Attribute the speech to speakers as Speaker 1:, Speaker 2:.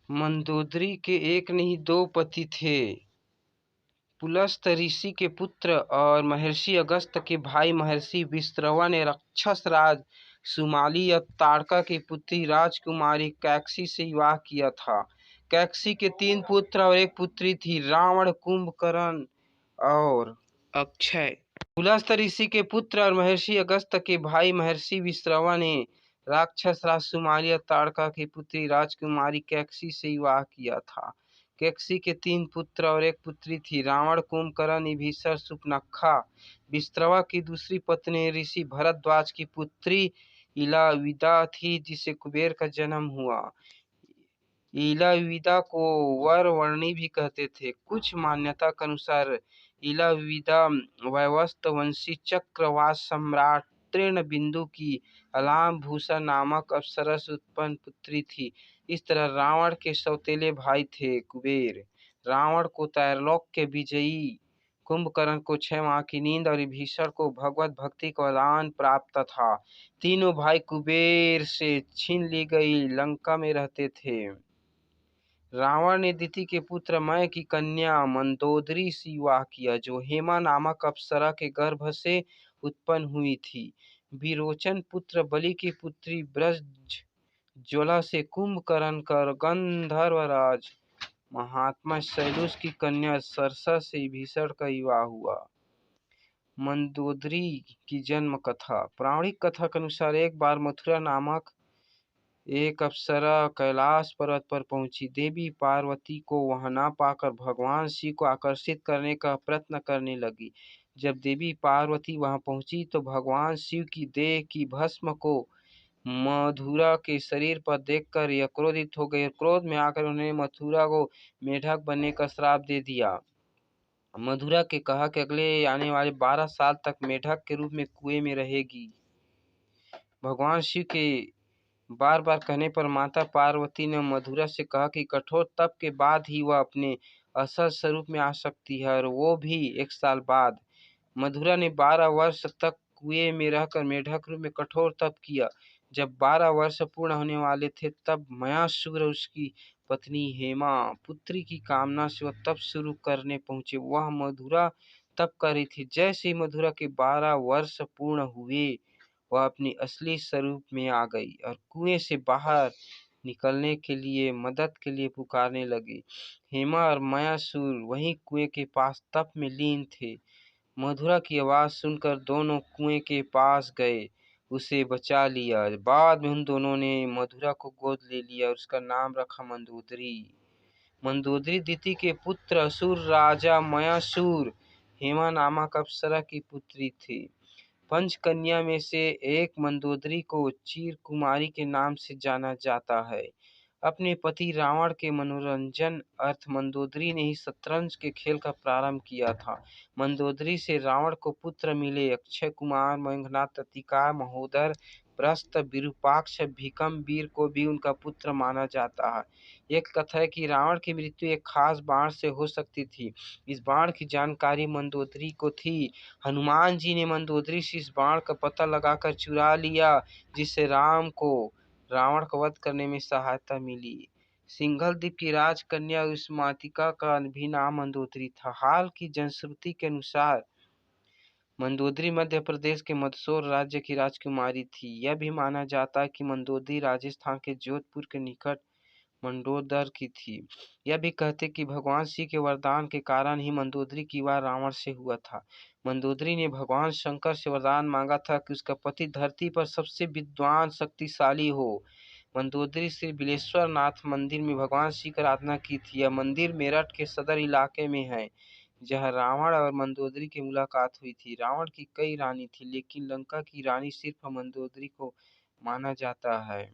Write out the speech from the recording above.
Speaker 1: मंदोदरी के एक नहीं दो पति थे। पुलस्त ऋषि के पुत्र और महर्षि अगस्त्य के भाई महर्षि विश्रवा ने राक्षस राज सुमाली या ताड़का की पुत्री राजकुमारी कैकसी से विवाह किया था। कैकसी के 3 पुत्र और 1 पुत्री थी, रावण, कुंभकर्ण और अक्षय। पुलस्त ऋषि के पुत्र और महर्षि अगस्त्य के भाई महर्षि विश्रवा ने राक्षस राज सुमाली या ताड़का की पुत्री राजकुमारी कैकसी से विवाह किया था। कैकसी के 3 पुत्र और 1 पुत्री थी, रावण, कुंभकर्ण, विभीषण, शूर्पणखा। विश्रवा की दूसरी पत्नी ऋषि भरद्वाज की पुत्री इलाविदा थी, जिसे कुबेर का जन्म हुआ। इलाविदा को वरवर्णी भी कहते थे। कुछ मान्यता के अनुसार इलाविदा वैवस्वत वंशी चक्रवात सम्राट तृणबिंदु की अलामभूषा नामक अप्सरा से उत्पन्न पुत्री थी। इस तरह रावण के सौतेले भाई थे कुबेर। रावण को त्रैलोक्य विजयी, कुंभकर्ण को 6 माह की नींद और विभीषण को भगवत भक्ति का वरदान प्राप्त था। तीनों भाई कुबेर से छीन ली गई लंका में रहते थे। रावण ने दिति के पुत्र मय की कन्या मंदोदरी से विवाह किया, जो हेमा नामक अप्सरा के गर्भ से उत्पन्न हुई थी। विरोचन पुत्र बलि की पुत्री ब्रजज्वाला से कुंभकर्ण कर गंधर्वराज महात्मा शैलुष की कन्या सरसा से विभीषण का विवाह हुआ। मंदोदरी की जन्म कथा। पौराणिक कथा के अनुसार एक बार मथुरा नामक एक अप्सरा कैलाश पर्वत पर पहुंची। देवी पार्वती को वहां न पाकर भगवान शिव को आकर्षित करने का प्रयत्न करने लगी। जब देवी पार्वती वहां पहुंची तो भगवान शिव की देह की भस्म को मथुरा के शरीर पर देखकर यह क्रोधित हो गए। क्रोध में आकर उन्होंने मथुरा को मेढक बनने का श्राप दे दिया। मथुरा के कहा कि अगले आने वाले 12 साल तक मेढक के रूप में कुएं में रहेगी। भगवान शिव के बार बार कहने पर माता पार्वती ने मथुरा से कहा कि कठोर तप के बाद ही वह अपने असल स्वरूप में आ सकती है, और वो भी 1 साल बाद। मथुरा ने 12 वर्ष तक कुएं में रहकर मेढक रूप में कठोर तप किया। जब 12 वर्ष पूर्ण होने वाले थे तब मयासुर और उसकी पत्नी हेमा पुत्री की कामना से वह तप शुरू करने पहुंचे। वह मथुरा तप कर रही थी। जैसे ही मथुरा के 12 वर्ष पूर्ण हुए वह अपनी असली स्वरूप में आ गई और कुएं से बाहर निकलने के लिए मदद के लिए पुकारने लगी। हेमा और मयासुर वहीं कुएं के पास तप में लीन थे। मथुरा की आवाज सुनकर दोनों कुएं के पास गए, उसे बचा लिया। बाद में उन दोनों ने मथुरा को गोद ले लिया और उसका नाम रखा मंदोदरी। मंदोदरी दिति के पुत्र असुर राजा मयासुर हेमा नामक अप्सरा की पुत्री थी। पंचकन्या में से एक मंदोदरी को चिरकुमारी के नाम से जाना जाता है। अपने पति रावण के मनोरंजन अर्थ मंदोदरी ने ही शतरंज के खेल का प्रारंभ किया था। मंदोदरी से रावण को पुत्र मिले। अक्षय कुमार, मेघनाद, अतिका, महोदर, प्रस्थ, विरूपाक्ष, भीकम वीर को भी उनका पुत्र माना जाता है। एक कथा है कि रावण की मृत्यु एक खास बाण से हो सकती थी। इस बाण की जानकारी मंदोदरी को थी। हनुमान जी ने मंदोदरी से इस बाण का पता लगाकर चुरा लिया, जिससे राम को रावण का वध करने में सहायता मिली। सिंघल द्वीप की राजकन्या उष्मातिका का भी नाम मंदोदरी था। हाल की जनश्रुति के अनुसार मंदोदरी मध्य प्रदेश के मंदसौर राज्य की राजकुमारी थी। यह भी माना जाता है कि मंदोदरी राजस्थान के जोधपुर के निकट मंडोदर की थी। यह भी कहते कि भगवान शिव के वरदान के कारण ही मंदोदरी की विवाह रावण से हुआ था। मंदोदरी ने भगवान शंकर से वरदान मांगा था कि उसका पति धरती पर सबसे विद्वान शक्तिशाली हो। मंदोदरी श्री बिलेश्वर नाथ मंदिर में भगवान शिव की आराधना की थी। यह मंदिर मेरठ के सदर इलाके में है, जहाँ रावण और मंदोदरी की मुलाकात हुई थी। रावण की कई रानी थी, लेकिन लंका की रानी सिर्फ मंदोदरी को माना जाता है।